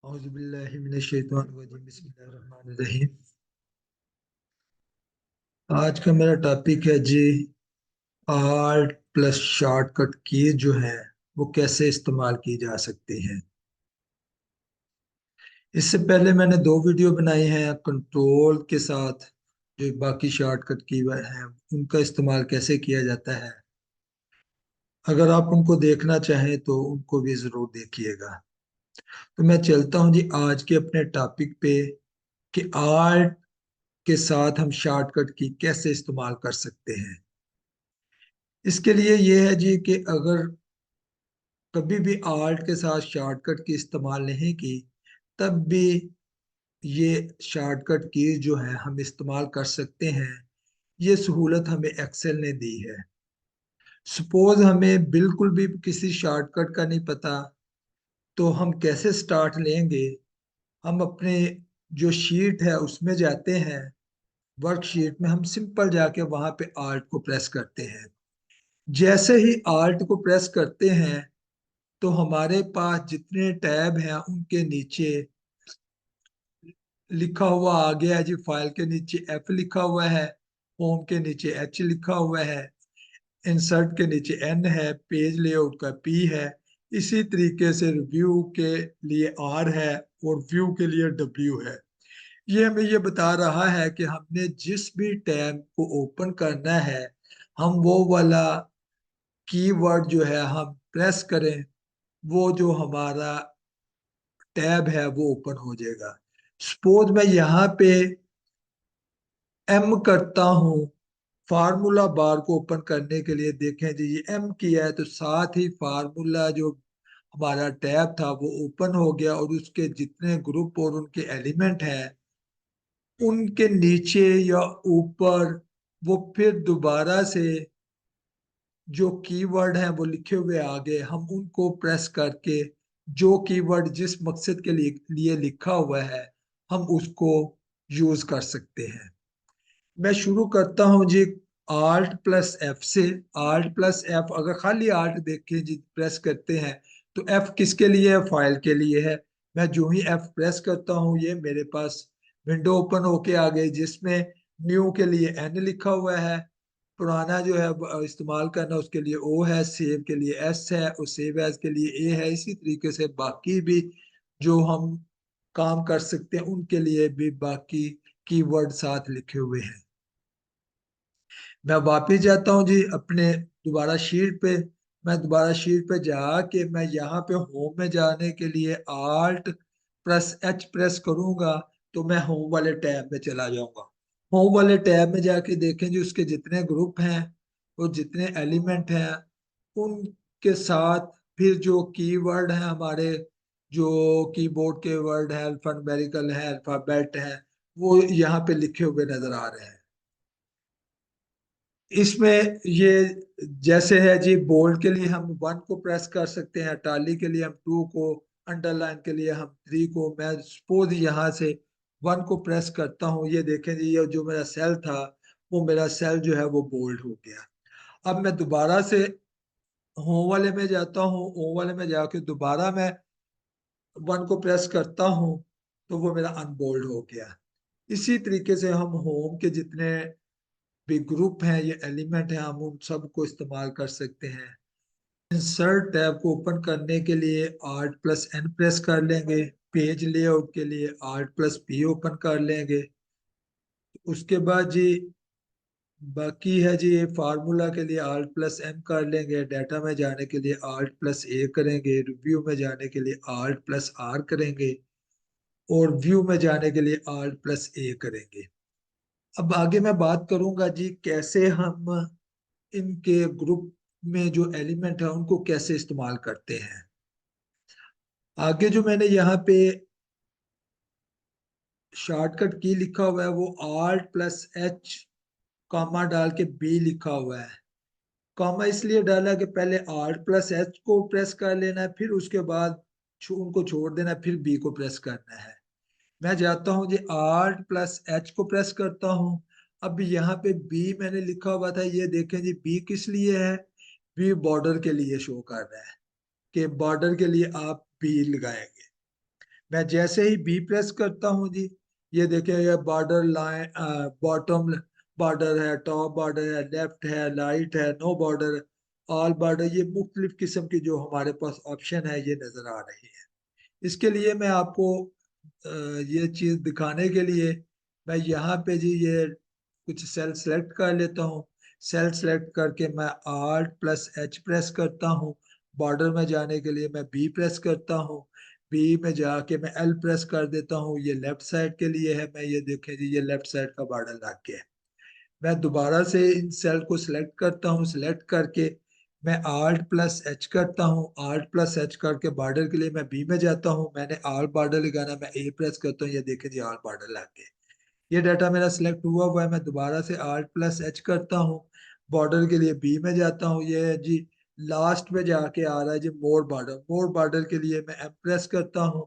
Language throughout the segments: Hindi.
औज़ुबिल्लाहि मिनश्शैतानिर्रजीम बिस्मिल्लाहिर्रहमानिर्रहीम। आज का मेरा टॉपिक है जी, आर्ट प्लस शॉर्टकट की जो है वो कैसे इस्तेमाल की जा सकती हैं। इससे पहले मैंने दो वीडियो बनाई हैं कंट्रोल के साथ, जो बाकी शॉर्टकट की हैं उनका इस्तेमाल कैसे किया जाता है। अगर आप उनको देखना चाहें तो उनको भी जरूर देखिएगा। तो मैं चलता हूं जी आज के अपने टॉपिक पे कि आर्ट के साथ हम शॉर्टकट की कैसे इस्तेमाल कर सकते हैं। इसके लिए ये है जी कि अगर कभी भी आर्ट के साथ शॉर्टकट की इस्तेमाल नहीं की, तब भी ये शॉर्टकट की जो है हम इस्तेमाल कर सकते हैं। ये सहूलत हमें एक्सेल ने दी है। सपोज हमें बिल्कुल भी किसी शॉर्टकट का नहीं पता, तो हम कैसे स्टार्ट लेंगे। हम अपने जो शीट है उसमें जाते हैं, वर्कशीट में हम सिंपल जाके वहां पे आर्ट को प्रेस करते हैं। जैसे ही आर्ट को प्रेस करते हैं तो हमारे पास जितने टैब हैं उनके नीचे लिखा हुआ आ गया है जी। फाइल के नीचे एफ लिखा हुआ है, होम के नीचे एच लिखा हुआ है, इंसर्ट के नीचे एन है, पेज लेआउट का पी है। इसी तरीके से रिव्यू के लिए आर है और व्यू के लिए डब्ल्यू है। ये हमें ये बता रहा है कि हमने जिस भी टैब को ओपन करना है, हम वो वाला कीवर्ड जो है हम प्रेस करें, वो जो हमारा टैब है वो ओपन हो जाएगा। सपोज मैं यहाँ पे एम करता हूँ फार्मूला बार को ओपन करने के लिए। देखें जी, ये एम किया है तो साथ ही फार्मूला जो हमारा टैब था वो ओपन हो गया, और उसके जितने ग्रुप और उनके एलिमेंट हैं उनके नीचे या ऊपर वो फिर दोबारा से जो कीवर्ड है वो लिखे हुए आगे, हम उनको प्रेस करके जो कीवर्ड जिस मकसद के लिए लिखा हुआ है हम उसको यूज कर सकते हैं। मैं शुरू करता हूं जी आल्ट प्लस एफ से। आल्ट प्लस एफ, अगर खाली आल्ट देखें जी प्रेस करते हैं तो एफ किसके लिए है? फाइल के लिए है। मैं जो ही एफ प्रेस करता हूं ये मेरे पास विंडो ओपन होके आ गई, जिसमें न्यू के लिए एन लिखा हुआ है, पुराना जो है इस्तेमाल करना उसके लिए ओ है, सेव के लिए एस है और सेव एज के लिए ए है। इसी तरीके से बाकी भी जो हम काम कर सकते हैं उनके लिए भी बाकी कीवर्ड साथ लिखे हुए हैं। मैं वापिस जाता हूँ जी अपने दोबारा शीट पे। मैं दोबारा शीट पे जाके मैं यहाँ पे होम में जाने के लिए आल्ट प्लस एच प्रेस करूंगा तो मैं होम वाले टैब में चला जाऊंगा। होम वाले टैब में जाके देखें जी उसके जितने ग्रुप हैं और जितने एलिमेंट हैं उनके साथ फिर जो कीवर्ड हैं हमारे, जो कीबोर्ड के वर्ड है, अल्फाबेटिकल है, अल्फाबेट है, वो यहाँ पे लिखे हुए नजर आ रहे हैं। इसमें ये जैसे है जी, बोल्ड के लिए हम वन को प्रेस कर सकते हैं, टाली के लिए हम टू को, अंडरलाइन के लिए हम थ्री को। मैं सपोज यहाँ से वन को प्रेस करता हूँ, ये देखें जी ये जो मेरा सेल था वो मेरा सेल जो है वो बोल्ड हो गया। अब मैं दोबारा से होम वाले में जाता हूँ, होम वाले में जाके दोबारा मैं वन को प्रेस करता हूँ तो वो मेरा अनबोल्ड हो गया। इसी तरीके से हम होम के जितने भी ग्रुप हैं, ये एलिमेंट हैं, हम उन सब को इस्तेमाल कर सकते हैं। इंसर्ट टैब को ओपन करने के लिए आर्ट प्लस एन प्रेस कर लेंगे। पेज लेआउट के लिए आर्ट प्लस पी ओपन कर लेंगे। उसके बाद जी बाकी है जी, ये फार्मूला के लिए आर्ट प्लस एम कर लेंगे। डाटा में जाने के लिए आर्ट प्लस ए करेंगे। रिव्यू में जाने के लिए आर्ट प्लस आर करेंगे और व्यू में जाने के लिए आर्ट प्लस ए करेंगे। अब आगे मैं बात करूंगा जी कैसे हम इनके ग्रुप में जो एलिमेंट है उनको कैसे इस्तेमाल करते हैं। आगे जो मैंने यहाँ पे शॉर्टकट की लिखा हुआ है वो आल्ट प्लस एच कॉमा डाल के बी लिखा हुआ है। कॉमा इसलिए डाला कि पहले आल्ट प्लस एच को प्रेस कर लेना है, फिर उसके बाद उनको छोड़ देना है, फिर बी को प्रेस करना है। मैं जाता हूँ जी आल्ट प्लस एच को प्रेस करता हूँ। अब यहाँ पे बी मैंने लिखा हुआ था, ये देखें जी बी किस लिए है? बी बॉर्डर के लिए शो कर रहा है कि बॉर्डर के लिए आप बी लगाएंगे। मैं जैसे ही बी प्रेस करता हूँ जी, ये देखिए ये बॉर्डर लाइन, बॉटम बॉर्डर है, टॉप बॉर्डर है, लेफ्ट है, राइट है, नो बॉर्डर, ऑल बॉर्डर, ये मुख्तलिफ किस्म की जो हमारे पास ऑप्शन है ये नजर आ रही है। इसके लिए मैं आपको ये चीज दिखाने के लिए मैं यहाँ पे जी ये कुछ सेल सेलेक्ट कर लेता हूँ। सेल सेलेक्ट करके मैं Alt+H प्रेस करता हूँ। बॉर्डर में जाने के लिए मैं बी प्रेस करता हूँ। बी में जाके मैं एल प्रेस कर देता हूँ, ये लेफ्ट साइड के लिए है। मैं ये देखें जी, ये लेफ्ट साइड का बॉर्डर लग गया है। मैं दोबारा से इन सेल को सिलेक्ट करता हूँ। सिलेक्ट करके मैं Alt+H करता हूँ। Alt+H करके बॉर्डर के लिए मैं बी में जाता हूँ। मैंने आल बॉर्डर लगाना, मैं ए प्रेस करता हूँ, ये देखें जी आल बॉर्डर लग गए। ये डाटा मेरा सिलेक्ट हुआ हुआ है। मैं दोबारा से Alt+H करता हूँ। बॉर्डर के लिए बी में जाता हूँ, ये जी लास्ट में जाके आ रहा है जी मोर बॉर्डर। मोर बॉर्डर के लिए मैं एम प्रेस करता हूँ।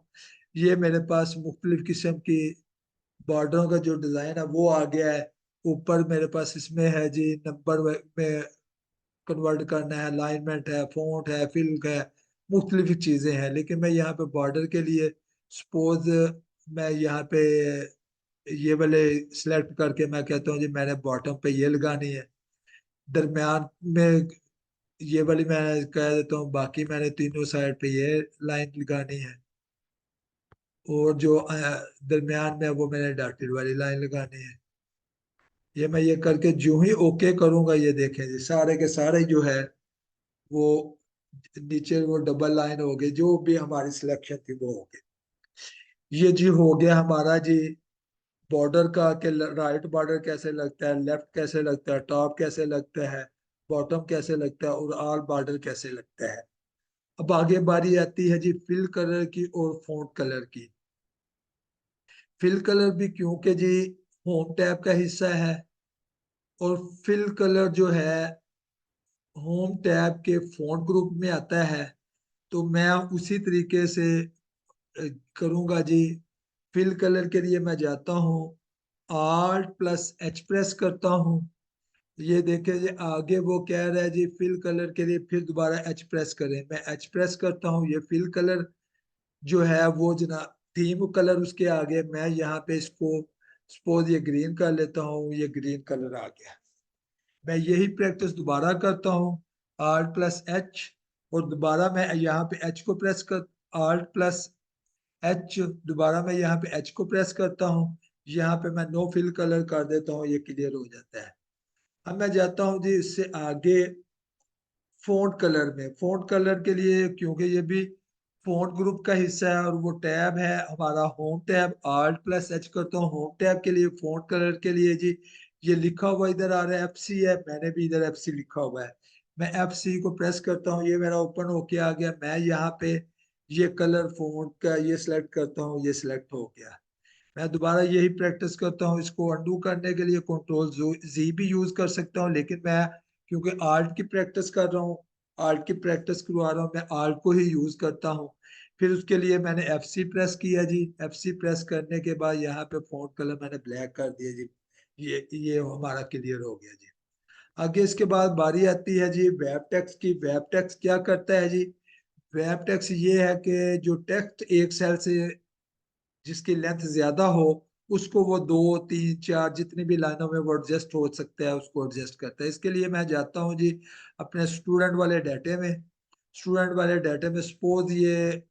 ये मेरे पास मुख्तलिफ किस्म की बॉर्डरों का जो डिजाइन है वो आ गया है। ऊपर मेरे पास इसमें है जी नंबर में कन्वर्ट करना है, अलाइनमेंट है, फ़ॉन्ट है, फिल है, मुख्तलिफ चीजें हैं। लेकिन मैं यहाँ पे बॉर्डर के लिए सपोज मैं यहाँ पे ये वाले सिलेक्ट करके मैं कहता हूँ जी मैंने बॉटम पे ये लगानी है, दरमियान में ये वाली मैं कह देता हूँ, बाकी मैंने तीनों साइड पे ये लाइन लगानी है, और जो दरमियान में है, वो मैंने डॉटेड वाली लाइन लगानी है। ये मैं ये करके जो ही ओके करूंगा, ये देखें जी सारे के सारे जो है वो नीचे वो डबल लाइन हो गई, जो भी हमारी सिलेक्शन थी वो हो गई। ये जी हो गया हमारा जी बॉर्डर का, कि राइट बॉर्डर कैसे लगता है, लेफ्ट कैसे लगता है, टॉप कैसे लगता है, बॉटम कैसे लगता है, और ऑल बॉर्डर कैसे लगता है। अब आगे बारी आती है जी फिल कलर की और फॉन्ट कलर की। फिल कलर भी क्योंकि जी होम टैब का हिस्सा है, और फिल कलर जो है होम टैब के फॉन्ट ग्रुप में आता है। तो मैं उसी तरीके से करूंगा जी। फिल कलर के लिए मैं जाता हूँ, Alt+H प्रेस करता हूँ। ये देखे जी आगे वो कह रहा है जी फिल कलर के लिए फिर दोबारा एच प्रेस करें। मैं एच प्रेस करता हूँ, ये फिल कलर जो है वो जना थीम कलर उसके आगे मैं यहाँ पे इसको सपोज ये ग्रीन कर लेता हूँ, ये ग्रीन कलर आ गया। मैं यही प्रैक्टिस दोबारा करता हूँ, Alt+H, और दोबारा मैं यहाँ पे एच को प्रेस कर, Alt+H, दोबारा मैं यहाँ पे एच को प्रेस करता हूँ। यहाँ पे मैं नो फिल कलर कर देता हूँ, ये क्लियर हो जाता है। अब मैं जाता हूँ जी इससे आगे फ़ॉन्ट कलर में। फ़ॉन्ट कलर के लिए क्योंकि ये भी फ़ॉन्ट ग्रुप का हिस्सा है, और वो टैब है हमारा होम टैब। Alt+H करता हूँ होम टैब के लिए, फ़ॉन्ट कलर के लिए जी ये लिखा हुआ इधर आ रहा है FC है, मैंने भी इधर FC लिखा हुआ है। मैं FC को प्रेस करता हूँ, ये मेरा ओपन होके आ गया। मैं यहाँ पे ये कलर फ़ॉन्ट का ये सिलेक्ट करता हूँ, ये सिलेक्ट हो गया। मैं दोबारा यही प्रैक्टिस करता हूँ। इसको अंडू करने के लिए Ctrl+Z भी यूज कर सकता हूँ, लेकिन मैं क्योंकि आर्ट की प्रैक्टिस कर रहा हूँ, आर्ट की प्रैक्टिस करवा रहा हूँ, मैं आर्ट को ही यूज करता हूँ। फिर उसके लिए मैंने FC प्रेस किया जी। FC प्रेस करने के बाद यहाँ पे फॉन्ट कलर मैंने ब्लैक कर दिया जी। ये हमारा क्लियर हो गया जी। आगे इसके बाद बारी आती है जी वेब टेक्स्ट की। वेब टेक्स्ट क्या करता है जी? वेब टेक्स्ट ये है कि जो टेक्स्ट एक सेल से जिसकी लेंथ ज्यादा हो, उसको वो दो तीन चार जितनी भी लाइनों में वो एडजस्ट हो सकता है, उसको एडजस्ट करता है। इसके लिए मैं जाता हूँ जी अपने स्टूडेंट वाले डाटे में। स्टूडेंट वाले डाटे में सपोज ये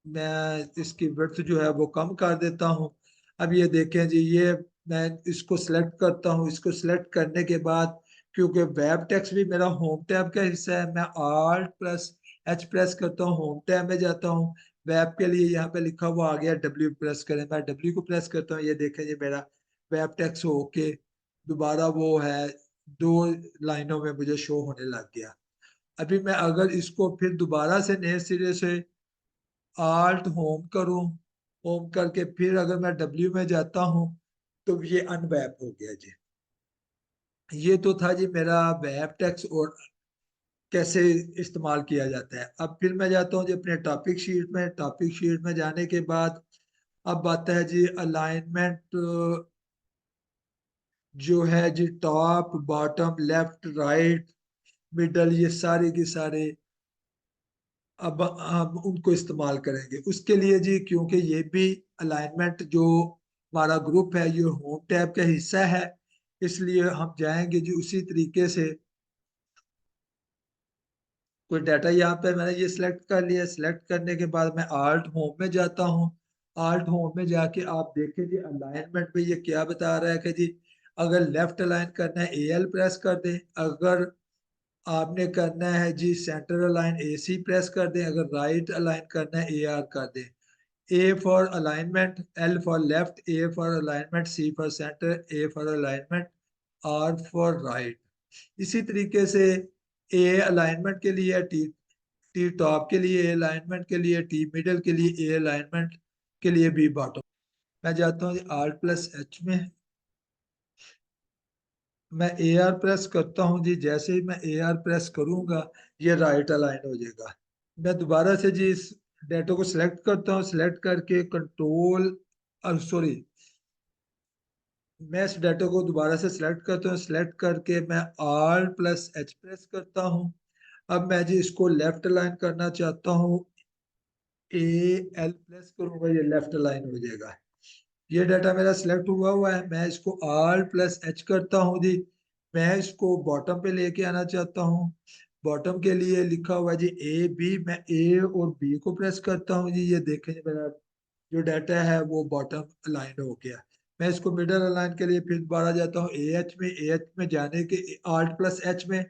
मैं इसकी विड्थ जो है वो कम कर देता हूँ। अब ये देखें जी, ये मैं इसको सिलेक्ट करता हूँ। इसको सिलेक्ट करने के बाद क्योंकि वेब टेक्स्ट भी मेरा होम टैब का हिस्सा है, मैं Alt+H प्रेस करता हूँ, होम टैब में जाता हूँ। वेब के लिए यहाँ पे लिखा हुआ आ गया W प्रेस करें, मैं W को प्रेस करता हूँ। ये देखें जी मेरा वेब टेक्स्ट होके दोबारा वो है दो लाइनों में मुझे शो होने लग गया। अभी मैं अगर इसको फिर दोबारा से नए सिरे से आल्ट होम करूं, होम करके फिर अगर मैं W में जाता हूं, तो ये अनवैप हो गया जी। ये तो था जी मेरा वेब टेक्स्ट और कैसे इस्तेमाल किया जाता है। अब फिर मैं जाता हूँ जी अपने टॉपिक शीट में। टॉपिक शीट में जाने के बाद अब आता है जी अलाइनमेंट, जो है जी top bottom left right middle, ये सारे के सारे अब हम उनको इस्तेमाल करेंगे उसके लिए जी, क्योंकि ये भी अलाइनमेंट जो हमारा ग्रुप है ये होम टैब का हिस्सा है, इसलिए हम जाएंगे जी उसी तरीके से। कोई डाटा यहाँ पे मैंने ये सिलेक्ट कर लिया, सिलेक्ट करने के बाद मैं आल्ट होम में जाता हूँ। आल्ट होम में जाके आप देखें जी अलाइनमेंट में ये क्या बता रहा है कि जी अगर लेफ्ट अलाइन करना है एल प्रेस कर दें, अगर आपने करना है जी सेंटर अलाइन AC प्रेस कर दें, अगर राइट अलाइन करना है AR कर दें। A for alignment, L for left, A for alignment, C for centre, A for alignment, R for right. इसी तरीके से ए अलाइनमेंट के लिए, टी टी टॉप के लिए, ए अलाइनमेंट के लिए, टी मिडल के लिए, ए अलाइनमेंट के लिए, बी बॉटम। मैं जाता हूँ Alt+H में, मैं AR प्रेस करता हूँ जी। जैसे ही मैं AR प्रेस करूंगा ये राइट अलाइन हो जाएगा। मैं दोबारा से जी इस डेटा को सिलेक्ट करता हूँ, सिलेक्ट करके कंट्रोल सॉरी, मैं इस डाटा को दोबारा से सिलेक्ट करता हूँ, सिलेक्ट करके मैं Alt+H प्रेस करता हूँ। अब मैं जी इसको लेफ्ट अलाइन करना चाहता हूँ, AL प्रेस करूंगा ये लेफ्ट अलाइन हो जाएगा। ये डाटा मेरा सिलेक्ट हुआ हुआ है, मैं इसको Alt+H करता हूँ जी। मैं इसको बॉटम पे लेके आना चाहता हूँ। बॉटम के लिए लिखा हुआ है जी AB, मैं A और B को प्रेस करता हूँ जी। ये देखें जी मेरा जो डाटा है वो बॉटम अलाइन हो गया। मैं इसको मिडल अलाइन के लिए फिर दोबारा जाता हूँ AH में, AH में जाने के Alt+H में,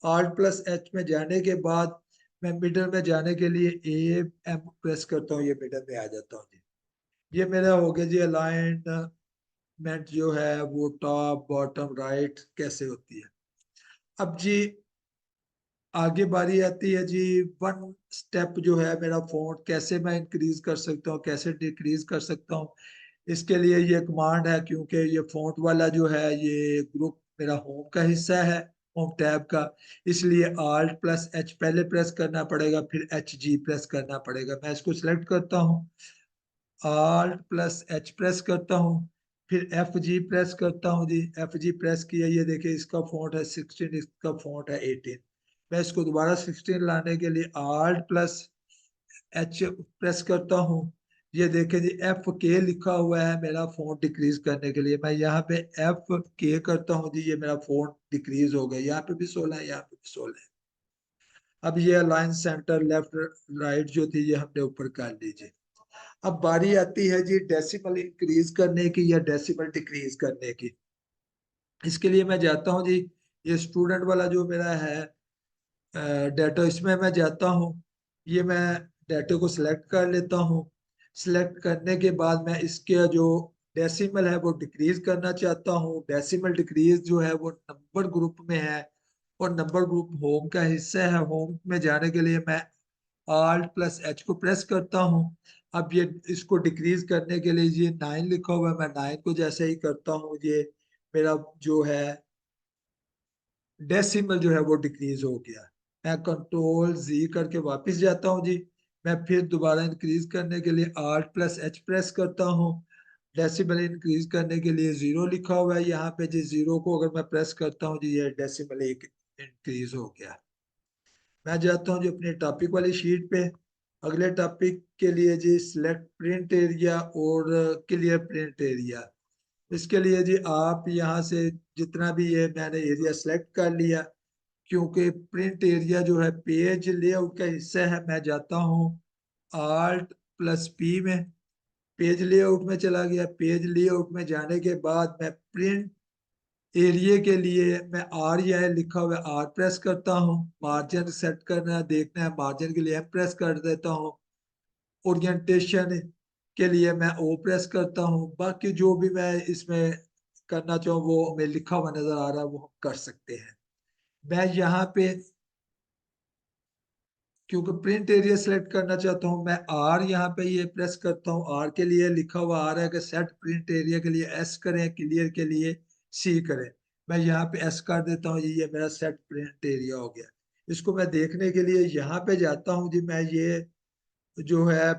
Alt+H में जाने के बाद मैं मिडल में जाने के लिए AM प्रेस करता हूँ, ये मिडल में आ जाता हूँ जी। ये मेरा हो गया जी अलाइनमेंट जो है वो टॉप बॉटम राइट कैसे होती है। अब जी आगे बारी आती है जी वन स्टेप जो है मेरा फ़ॉन्ट कैसे मैं इंक्रीज कर सकता हूँ, कैसे डिक्रीज कर सकता हूँ। इसके लिए ये कमांड है, क्योंकि ये फ़ॉन्ट वाला जो है ये ग्रुप मेरा होम का हिस्सा है, होम टैब का, इसलिए Alt+H पहले प्रेस करना पड़ेगा, फिर HG प्रेस करना पड़ेगा। मैं इसको सिलेक्ट करता हूँ, Alt+H प्रेस करता हूँ, फिर FG प्रेस करता हूँ जी। FG प्रेस किया, ये देखिए इसका फॉन्ट है 16, इसका फॉन्ट है 18। मैं इसको दोबारा 16 लाने के लिए Alt+H प्रेस करता हूँ। ये देखें जी FK लिखा हुआ है मेरा फॉन्ट डिक्रीज करने के लिए। मैं यहाँ पे FK करता हूँ जी, ये मेरा फॉन्ट डिक्रीज हो गया। यहाँ पे भी 16 है, यहाँ पे भी 16 है। अब ये अलाइन सेंटर लेफ्ट राइट जो थी ये हमने ऊपर कर लीजिए। अब बारी आती है जी डेसिमल इंक्रीज करने की या डेसिमल डिक्रीज करने की। इसके लिए मैं जाता हूँ जी, ये स्टूडेंट वाला जो मेरा है डाटा, इसमें मैं जाता हूँ। ये मैं डाटा को सिलेक्ट कर लेता हूँ। सिलेक्ट करने के बाद मैं इसके जो डेसिमल है वो डिक्रीज करना चाहता हूँ। डेसिमल डिक्रीज जो है वो नंबर ग्रुप में है, और नंबर ग्रुप होम का हिस्सा है। होम में जाने के लिए मैं Alt+H को प्रेस करता हूँ। अब ये इसको डिक्रीज करने के लिए ये 9 लिखा हुआ है, मैं 9 को जैसे ही करता हूँ ये मेरा जो है डेसिमल जो है वो डिक्रीज हो गया। मैं Ctrl+Z करके वापस जाता हूँ जी। मैं फिर दोबारा इंक्रीज करने के लिए Alt+H प्रेस करता हूँ। डेसिमल इंक्रीज करने के लिए 0 लिखा हुआ है यहाँ पे जी। 0 को अगर मैं प्रेस करता हूँ जी ये डेसिमल एक इंक्रीज हो गया। मैं जाता हूँ जी अपने टॉपिक वाली शीट पे। अगले टॉपिक के लिए जी सिलेक्ट प्रिंट एरिया और क्लियर प्रिंट एरिया। इसके लिए जी आप यहाँ से जितना भी ये मैंने एरिया सेलेक्ट कर लिया, क्योंकि प्रिंट एरिया जो है पेज लेआउट का हिस्सा है। मैं जाता हूँ Alt+P में, पेज लेआउट में चला गया। पेज लेआउट में जाने के बाद मैं प्रिंट एरिया के लिए मैं आर या एल लिखा हुआ है आर प्रेस करता हूँ। मार्जिन सेट करना है, देखना है, मार्जिन के लिए एम प्रेस कर देता हूँ। ओरिएंटेशन के लिए मैं ओ प्रेस करता हूँ। बाकी जो भी मैं इसमें करना चाहूँ वो हमें लिखा हुआ नजर आ रहा है वो हम कर सकते हैं। मैं यहाँ पे क्योंकि प्रिंट एरिया सेलेक्ट करना चाहता हूँ, मैं आर यहाँ पे ये प्रेस करता हूँ। आर के लिए लिखा हुआ आ रहा है कि सेट प्रिंट एरिया के लिए एस करें, क्लियर के लिए सी करें। मैं यहाँ पे एस कर देता हूँ, ये मेरा सेट प्रिंट एरिया हो गया। इसको मैं देखने के लिए यहाँ पे जाता हूँ जी। मैं ये जो है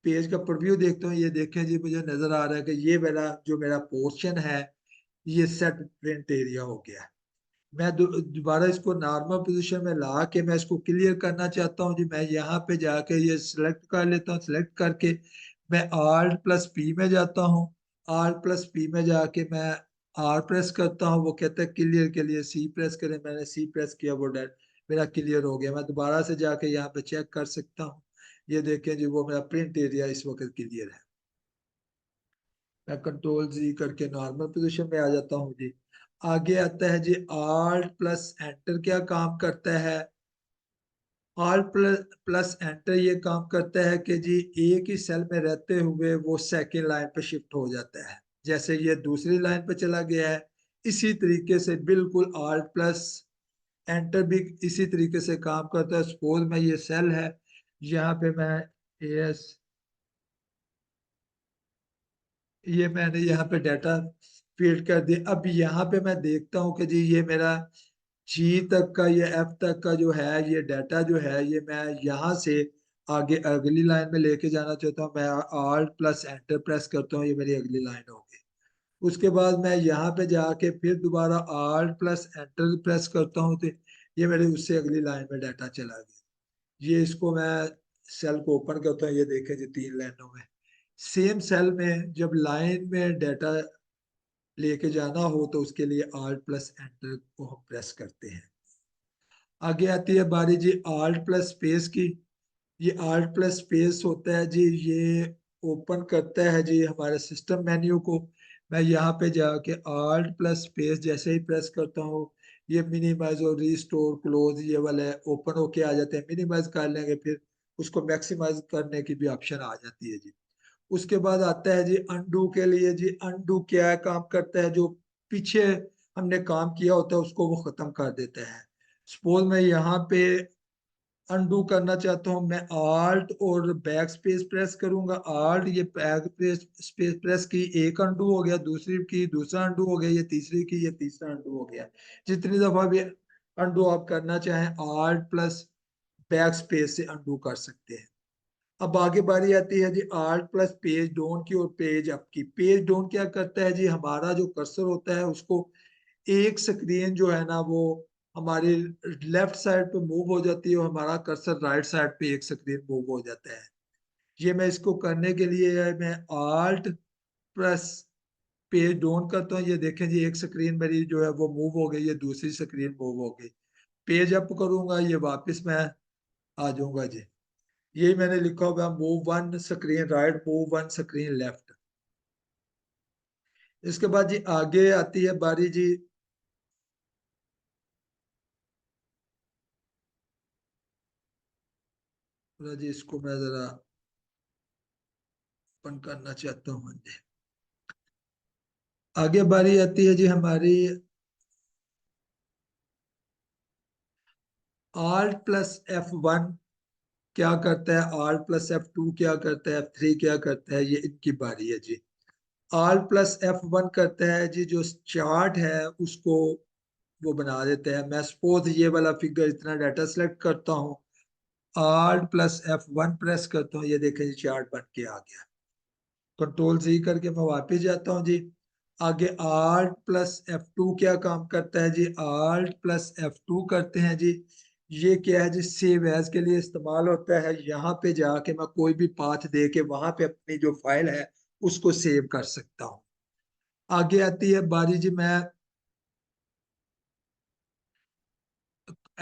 पेज का प्रीव्यू देखता हूँ। ये देखें जी मुझे नजर आ रहा है कि ये मेरा जो मेरा पोर्शन है ये सेट प्रिंट एरिया हो गया। मैं दोबारा इसको नॉर्मल पोजीशन में ला के मैं इसको क्लियर करना चाहता हूँ जी। मैं यहाँ पे जाके ये सिलेक्ट कर लेता हूँ। सिलेक्ट करके मैं Alt प्लस पी में जाता हूँ। Alt प्लस पी में जाके मैं आर प्रेस करता हूँ। वो कहता है क्लियर के लिए सी प्रेस करें। मैंने सी प्रेस किया, वो डेट मेरा क्लियर हो गया। मैं दोबारा से जाके यहाँ पे चेक कर सकता हूँ। ये देखें जी, वो मेरा प्रिंट एरिया इस वक्त क्लियर है। मैं कंट्रोल जी करके नॉर्मल पोजीशन में आ जाता हूँ जी। आगे आता है जी Alt प्लस एंटर। क्या काम करता है? Alt प्लस एंटर ये काम करता है कि जी एक ही सेल में रहते हुए वो सेकेंड लाइन पे शिफ्ट हो जाता है। जैसे ये दूसरी लाइन पे चला गया है, इसी तरीके से बिल्कुल Alt प्लस एंटर भी इसी तरीके से काम करता है। सपोज में ये सेल है, यहाँ पे मैं एस, ये मैंने यहाँ पे डाटा फीड कर दिया। अब यहाँ पे मैं देखता हूँ कि जी ये मेरा जी तक का, ये एफ तक का जो है, ये डाटा जो है, ये मैं यहाँ से आगे अगली लाइन में लेके जाना चाहता हूँ। मैं Alt प्लस एंटर प्रेस करता हूँ, ये मेरी अगली लाइन होगी। उसके बाद मैं यहाँ पे जाके फिर दोबारा Alt प्लस एंटर प्रेस करता हूँ, तो ये मेरे उससे अगली लाइन में डाटा चला गया। ये इसको मैं सेल को ओपन करता हूँ, ये देखें जी 3 लाइनों में। सेम सेल में जब लाइन में डाटा लेके जाना हो तो उसके लिए Alt प्लस एंटर को हम प्रेस करते हैं। आगे आती है बारी जी Alt प्लस स्पेस की। ये Alt प्लस स्पेस होता है जी, ये ओपन करता है जी हमारे सिस्टम मेन्यू को। मैं यहाँ पे जाके Alt प्लस स्पेस जैसे ही प्रेस करता हूँ, ये मिनिमाइज और रीस्टोर क्लोज ये वाले ओपन होके आ जाते हैं। मिनिमाइज कर लेंगे फिर उसको मैक्सिमाइज करने की भी ऑप्शन आ जाती है जी। उसके बाद आता है जी अनडू के लिए। जी अनडू क्या है, काम करता है जो पीछे हमने काम किया होता है उसको वो खत्म कर देता है। सपोज मैं यहाँ पे अनडू करना चाहता हूँ, मैं Alt और बैक स्पेस प्रेस करूंगा। Alt, ये बैक स्पेस प्रेस की, एक अनडू हो गया, दूसरी की दूसरा अनडू हो गया, ये तीसरी की ये तीसरा अनडू हो गया। जितनी दफा भी अनडू आप करना चाहें Alt प्लस बैक स्पेस से अनडू कर सकते हैं। अब आगे बारी आती है जी Alt प्लस पेज डाउन की और पेज अप की। पेज डाउन क्या करता है जी, हमारा जो कर्सर होता है उसको एक स्क्रीन जो है ना वो हमारी लेफ्ट साइड पे मूव हो जाती है और हमारा कर्सर राइट साइड पे एक स्क्रीन मूव हो जाता है। ये मैं इसको करने के लिए मैं Alt प्लस पेज डाउन करता हूँ। ये देखें जी एक स्क्रीन मेरी जो है वो मूव हो गई, ये दूसरी स्क्रीन मूव हो गई। पेज अप करूंगा, ये वापस मैं आ जाऊंगा जी। यही मैंने लिखा होगा, move one screen right, move one screen left. इसके बाद जी आगे आती है बारी जी, जी इसको मैं जरा ओपन करना चाहता हूँ जी। आगे बारी आती है जी हमारी Alt प्लस F1 क्या करता है, Alt प्लस F2 क्या करता है, F3 क्या करता है, ये इनकी बारी है जी। Alt प्लस F1 करता है जी जो चार्ट है उसको वो बना देता है। मैं सपोज ये वाला फिगर इतना डाटा सेलेक्ट करता हूँ, Alt प्लस F1 प्रेस करता हूँ, ये देखें जी चार्ट बन के आ गया। कंट्रोल सी करके मैं वापस जाता हूँ जी। आगे Alt प्लस F2 क्या काम करता है जी, Alt प्लस F2 करते हैं जी। ये क्या है जी, सेव एज के लिए इस्तेमाल होता है। यहाँ पे जाके मैं कोई भी पाथ दे के वहां पे अपनी जो फाइल है उसको सेव कर सकता हूँ। आगे आती है बारी जी, मैं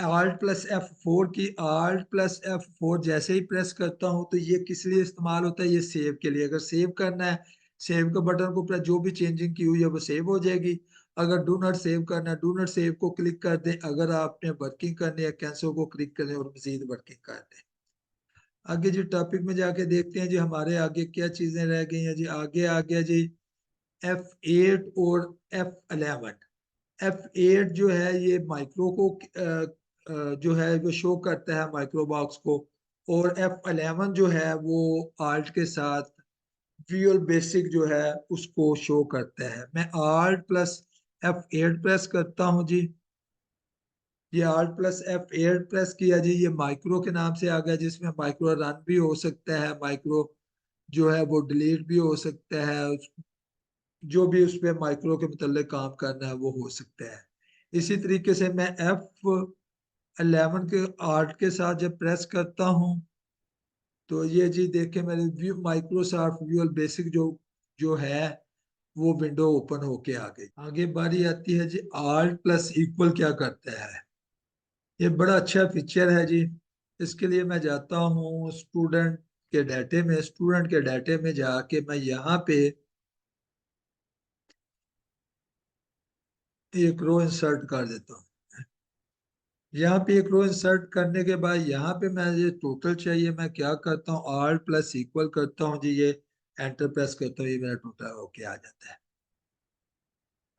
Alt प्लस F4 की। Alt प्लस F4 जैसे ही प्रेस करता हूं तो ये किस लिए इस्तेमाल होता है, ये सेव के लिए। अगर सेव करना है, सेव के बटन को प्रेस, जो भी चेंजिंग की हुई है वो सेव हो जाएगी। अगर डू नॉट सेव करना है, डू नॉट सेव को क्लिक कर दें। अगर आपने वर्किंग करनी है, कैंसिल को क्लिक करें और मजीद वर्किंग कर दें। आगे जी टॉपिक में जाके देखते हैं जी हमारे आगे क्या चीजें रह गई हैं जी। आगे आ गया जी F8 और F11। F8 जो है ये माइक्रो को जो है वो शो करता है माइक्रो बॉक्स को। और F11 जो है वो आर्ट के साथ विजुअल बेसिक जो है उसको शो करता है। मैं आर्ट प्लस F8 प्रेस करता हूँ जी। ये आर्ट प्लस F8 प्रेस किया जी, ये माइक्रो के नाम से आ गया जिसमें माइक्रो रन भी हो सकता है, माइक्रो जो है वो डिलीट भी हो सकता है। जो भी उस पे माइक्रो के मतलब काम करना है वो हो सकता है। इसी तरीके से मैं F11 के आर्ट के साथ जब प्रेस करता हूँ तो ये जी देखे मेरे व्यू माइक्रोसॉफ्ट विजुअल बेसिक जो जो है वो विंडो ओपन होके आ गई। आगे बारी आती है जी आर्ट प्लस इक्वल क्या करता है। ये बड़ा अच्छा फीचर है जी। इसके लिए मैं जाता हूँ स्टूडेंट के डाटे में जाके मैं यहाँ पे एक रो इंसर्ट कर देता हूँ। यहाँ पे एक रो इंसर्ट करने के बाद यहाँ पे मैं ये टोटल चाहिए, मैं क्या करता हूँ आल्ट प्लस इक्वल करता हूँ जी, ये एंटर प्रेस करता हूँ, ये मेरा टोटल होके आ जाता है।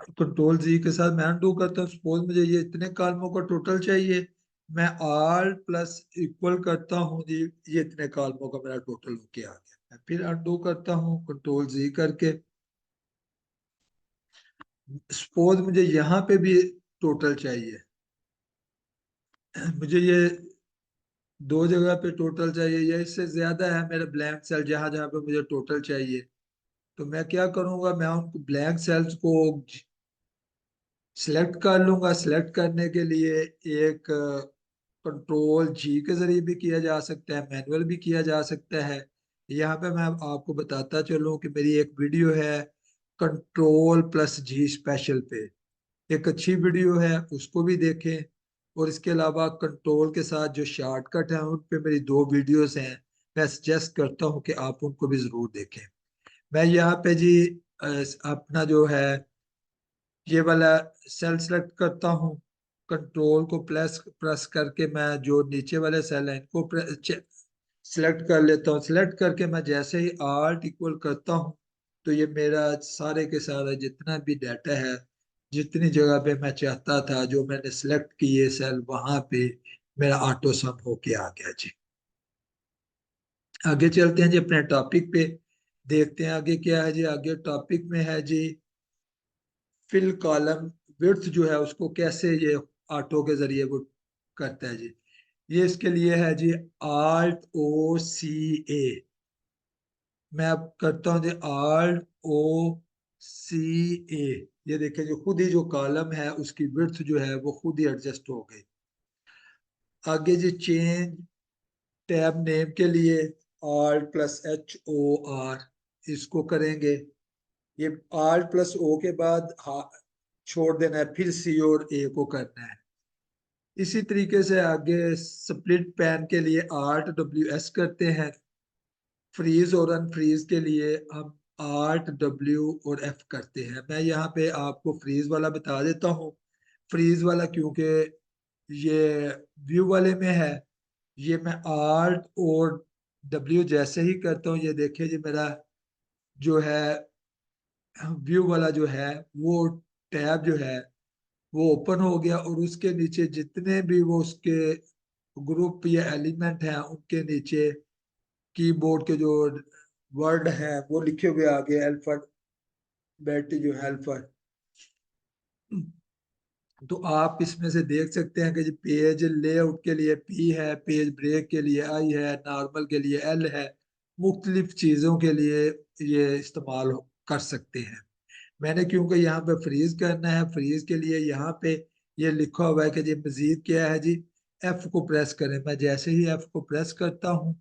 कंट्रोल जी के साथ मैं अनडू करता हूँ। सपोज मुझे ये इतने कॉलमों का टोटल चाहिए, मैं आल्ट प्लस इक्वल करता हूँ जी, ये इतने कॉलमों का मेरा टोटल होके आ गया। मैं फिर अनडू करता हूँ कंट्रोल जी करके। सपोज मुझे यहाँ पे भी टोटल चाहिए, मुझे ये दो जगह पे टोटल चाहिए या इससे ज्यादा है मेरे ब्लैंक सेल जहां जहां पे मुझे टोटल चाहिए। तो मैं क्या करूंगा, मैं उनको ब्लैंक सेल्स को सिलेक्ट कर लूंगा। सिलेक्ट करने के लिए एक कंट्रोल जी के जरिए भी किया जा सकता है, मैनुअल भी किया जा सकता है। यहाँ पे मैं आपको बताता चलूं कि मेरी एक वीडियो है कंट्रोल प्लस जी स्पेशल पे, एक अच्छी वीडियो है, उसको भी देखें। और इसके अलावा कंट्रोल के साथ जो शॉर्टकट है उन पे मेरी दो वीडियोस हैं, मैं सजेस्ट करता हूँ कि आप उनको भी जरूर देखें। मैं यहाँ पे जी अपना जो है ये वाला सेल सेलेक्ट करता हूँ। कंट्रोल को प्लस प्रेस करके मैं जो नीचे वाले सेल हैं इनको सिलेक्ट कर लेता हूँ। सिलेक्ट करके मैं जैसे ही आर्ट इक्वल करता हूँ तो ये मेरा सारे के सारा जितना भी डाटा है, जितनी जगह पे मैं चाहता था जो मैंने सिलेक्ट किए सेल वहां पे मेरा ऑटो सम होके आ गया जी। आगे चलते हैं जी अपने टॉपिक पे, देखते हैं आगे क्या है जी। आगे टॉपिक में है जी फिल कॉलम विड्थ जो है उसको कैसे ये ऑटो के जरिए वो करता है जी। ये इसके लिए है जी Alt+O+C+A। मैं अब करता हूँ जी Alt+O+C+A। ये देखिए जो खुद ही जो कॉलम है उसकी विड्थ जो है वो खुद ही एडजस्ट हो गई। आगे जी चेंज टैब नेम के लिए Alt+H+O+R इसको करेंगे। ये Alt+O के बाद छोड़ देना है, फिर C और A को करना है। इसी तरीके से आगे स्प्लिट पैन के लिए Alt+W+S करते हैं। फ्रीज और अनफ्रीज के लिए हम Alt+W+F करते हैं। मैं यहाँ पे आपको फ्रीज वाला बता देता हूँ। फ्रीज वाला क्योंकि ये व्यू वाले में है, ये मैं Alt और W जैसे ही करता हूँ, ये देखिए जी मेरा जो है व्यू वाला जो है वो टैब जो है वो ओपन हो गया, और उसके नीचे जितने भी वो उसके ग्रुप या एलिमेंट हैं उनके नीचे कीबोर्ड के जो वर्ड हैं वो लिखे हुए आगे अल्फाबेट जो है अल्फा। तो आप इसमें से देख सकते हैं कि जी पेज लेआउट के लिए पी है, पेज ब्रेक के लिए आई है, नॉर्मल के लिए एल है। मुख्तलिफ चीज़ों के लिए ये इस्तेमाल कर सकते हैं। मैंने क्योंकि यहाँ पे फ्रीज करना है, फ्रीज के लिए यहाँ पे ये लिखा हुआ है कि जी मजीद क्या है जी, एफ को प्रेस करें। मैं जैसे ही एफ को प्रेस करता हूँ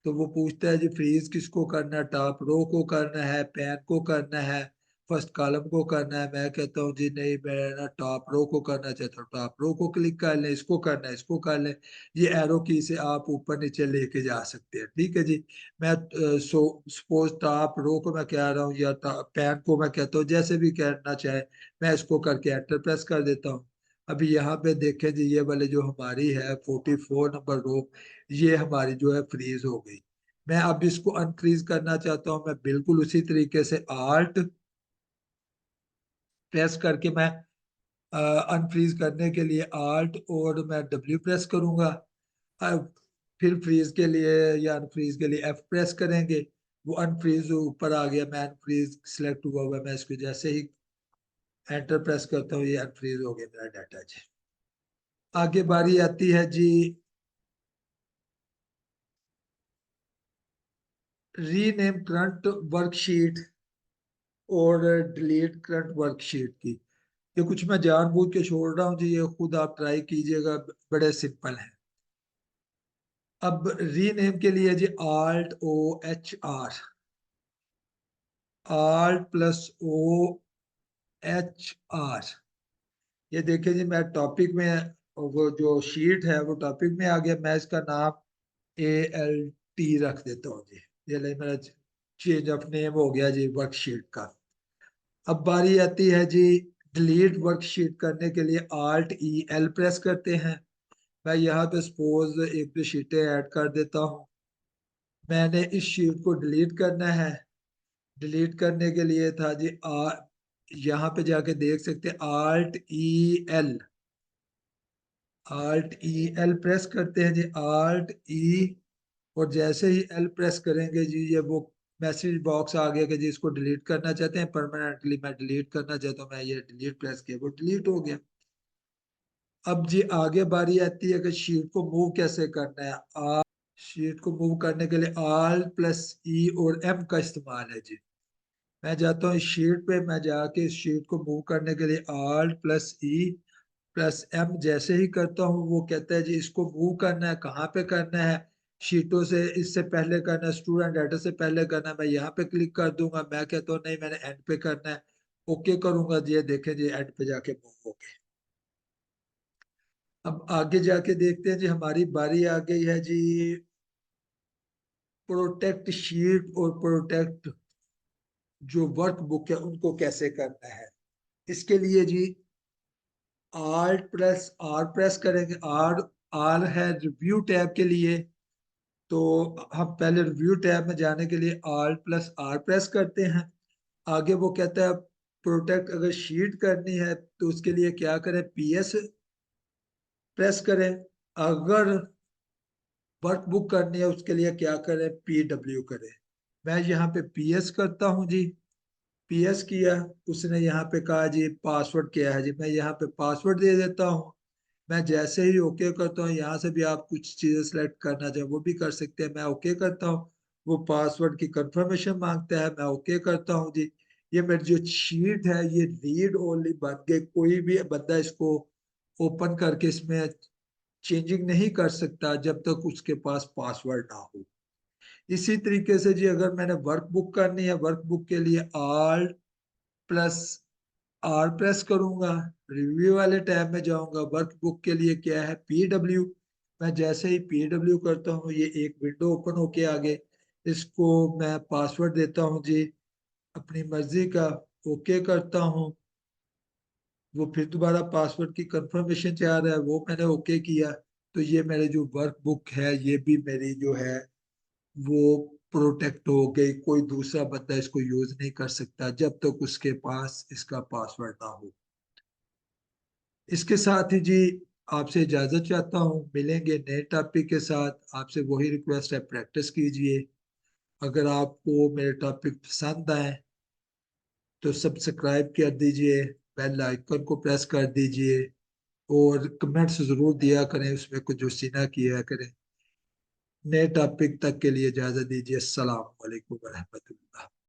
तो वो पूछता है जी फ्रीज किसको करना है, टॉप रो को करना है, पैन को करना है, फर्स्ट कॉलम को करना है। मैं कहता हूँ जी नहीं, मैं ना टॉप रो को करना चाहता हूँ, टॉप रो को क्लिक कर लें, इसको करना है इसको कर लें। ये एरो की से आप ऊपर नीचे लेके जा सकते हैं, ठीक है जी। मैं सपोज टॉप रो को मैं कह रहा हूँ या पैन को मैं कहता हूँ, जैसे भी करना चाहे मैं इसको करके एंटर प्रेस कर देता हूँ। अभी यहाँ पे देखें जी ये वाले जो हमारी है 44 नंबर रो, ये हमारी जो है फ्रीज हो गई। मैं अब इसको अनफ्रीज करना चाहता हूं, मैं बिल्कुल उसी तरीके से आल्ट प्रेस करके मैं अनफ्रीज करने के लिए आल्ट और मैं डब्ल्यू प्रेस करूंगा। अब फिर फ्रीज के लिए या अनफ्रीज के लिए एफ प्रेस करेंगे। वो अनफ्रीज ऊपर आ गया, मैं अनफ्रीज सिलेक्ट हुआ हुआ है, मैं इसको जैसे ही एंटर प्रेस करता हूँ ये अनफ्रीज हो गया मेरा डाटा जी। आगे बारी आती है जी रीनेम करंट वर्कशीट और डिलीट करंट वर्कशीट की। ये कुछ मैं जानबूझ के छोड़ रहा हूँ जी, ये खुद आप ट्राई कीजिएगा, बड़े सिंपल है। अब रीनेम के लिए जी ALT-O-H-R, ALT+OHR। ये देखिए जी, मैं टॉपिक में, वो जो शीट है वो टॉपिक में आ गया, मैं इसका नाम ALT रख देता हूँ जी। ये ले मेरा चेंज ऑफ नेम हो गया जी वर्कशीट का। अब बारी आती है जी डिलीट वर्कशीट करने के लिए, ALT-E-L प्रेस करते हैं। मैं यहाँ पे सपोज एक दो शीटें ऐड कर देता हूँ। मैंने इस शीट को डिलीट करना है। डिलीट करने के लिए था जी यहाँ पे जाके देख सकते हैं ALT-E-L, ALT-E-L प्रेस करते हैं जी, ALT-E, और जैसे ही एल प्रेस करेंगे जी, ये वो मैसेज बॉक्स आ गया कि जी इसको डिलीट करना चाहते हैं परमानेंटली, मैं डिलीट करना चाहता हूँ, मैं ये डिलीट प्रेस किया, वो डिलीट हो गया। अब जी आगे बारी आती है कि शीट को मूव कैसे करना है। शीट को मूव करने के लिए ALT+E और M का इस्तेमाल है जी। मैं जाता हूँ इस शीट पे, मैं जाके इस शीट को मूव करने के लिए ALT+E+M जैसे ही करता हूँ, वो कहता है जी इसको मूव करना है, कहाँ पे करना है, शीटों से इससे पहले करना है, स्टूडेंट डाटा से पहले करना है। मैं यहाँ पे क्लिक कर दूंगा, मैं कहता हूँ नहीं मैंने एंड पे करना है, ओके करूंगा जी, ये देखें जी एंड पे जाके मूव हो गए। अब आगे जाके देखते हैं जी, हमारी बारी आ गई है जी प्रोटेक्ट शीट और प्रोटेक्ट जो वर्कबुक है उनको कैसे करना है। इसके लिए जी ALT+R प्रेस करेंगे। आर आर है रिव्यू टैब के लिए, तो हम पहले रिव्यू टैब में जाने के लिए ALT+R प्रेस करते हैं। आगे वो कहता है प्रोटेक्ट, अगर शीट करनी है तो उसके लिए क्या करें, PS प्रेस करें। अगर वर्कबुक करनी है उसके लिए क्या करें, PW करें। मैं यहाँ पे PS करता हूँ जी, PS किया। उसने यहाँ पे कहा जी पासवर्ड क्या है जी, मैं यहाँ पे पासवर्ड दे देता हूँ। मैं जैसे ही ओके करता हूँ, यहाँ से भी आप कुछ चीजें सेलेक्ट करना चाहें वो भी कर सकते हैं। मैं ओके करता हूँ, वो पासवर्ड की कंफर्मेशन मांगता है, मैं ओके करता हूँ जी। ये मेरी जो शीट है ये रीड ओनली बन गई, कोई भी बंदा इसको ओपन करके इसमें चेंजिंग नहीं कर सकता जब तक उसके पास पासवर्ड ना हो। इसी तरीके से जी अगर मैंने वर्कबुक करनी है, वर्कबुक के लिए ALT+R प्रेस करूंगा, रिव्यू वाले टैब में जाऊंगा, वर्कबुक के लिए क्या है, PW। मैं जैसे ही PW करता हूँ ये एक विंडो ओपन होके आगे, इसको मैं पासवर्ड देता हूँ जी अपनी मर्जी का, ओके करता हूँ। वो फिर दोबारा पासवर्ड की कंफर्मेशन चाह रहा है, वो मैंने ओके किया। तो ये मेरे जो वर्कबुक है ये भी मेरी जो है वो प्रोटेक्ट हो गई, कोई दूसरा बंदा इसको यूज नहीं कर सकता जब तक उसके पास इसका पासवर्ड ना हो। इसके साथ ही जी आपसे इजाजत चाहता हूँ, मिलेंगे नए टॉपिक के साथ। आपसे वही रिक्वेस्ट है, प्रैक्टिस कीजिए। अगर आपको मेरे टॉपिक पसंद आए तो सब्सक्राइब कर दीजिए, बेल आइकन को प्रेस कर दीजिए, और कमेंट्स जरूर दिया करें, उसमें कुछ जोशी ना किया करें। नए टॉपिक तक के लिए इजाजत दीजिए। अस्सलाम वालेकुम रहमतुल्लाह।